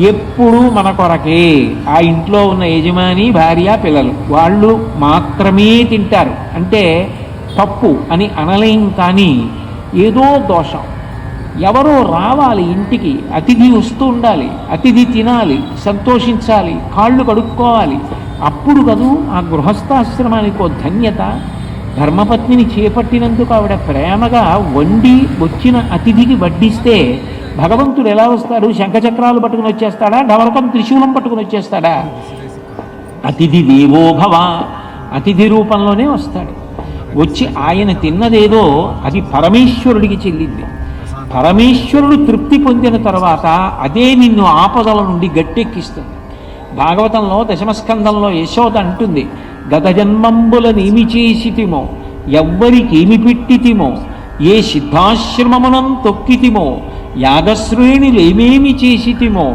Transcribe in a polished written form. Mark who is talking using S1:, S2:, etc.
S1: ఎప్పుడూ మన కొరకే. ఆ ఇంట్లో ఉన్న యజమాని, భార్య, పిల్లలు వాళ్ళు మాత్రమే తింటారు అంటే తప్పు అని అనలేం. కానీ ఏదో దోషం. ఎవరో రావాలి ఇంటికి, అతిథి వస్తూ ఉండాలి, అతిథి తినాలి, సంతోషించాలి, కాళ్ళు కడుక్కోవాలి. అప్పుడు కదూ ఆ గృహస్థాశ్రమానికి ఓ ధన్యత. ధర్మపత్నిని చేపట్టినందుకు ఆవిడ ప్రేమగా వండి వచ్చిన అతిథికి వడ్డిస్తే భగవంతుడు ఎలా వస్తాడు? శంఖచక్రాలు పట్టుకుని వచ్చేస్తాడా? ఢవలకం త్రిశూలం పట్టుకుని వచ్చేస్తాడా? అతిథి దేవో భవ, అతిథి రూపంలోనే వస్తాడు. వచ్చి ఆయన తిన్నదేదో అది పరమేశ్వరుడికి చెల్లింది. పరమేశ్వరుడు తృప్తి పొందిన తర్వాత అదే నిన్ను ఆపదల నుండి గట్టెక్కిస్తుంది. భాగవతంలో దశమస్కందంలో యశోద అంటుంది, గత జన్మంబులనేమి చేసితిమో, ఎవ్వరికేమి పెట్టితిమో, ఏ సిద్ధాశ్రమమునం తొక్కితిమో, యాగశ్రేణులేమేమి చేసితిమో,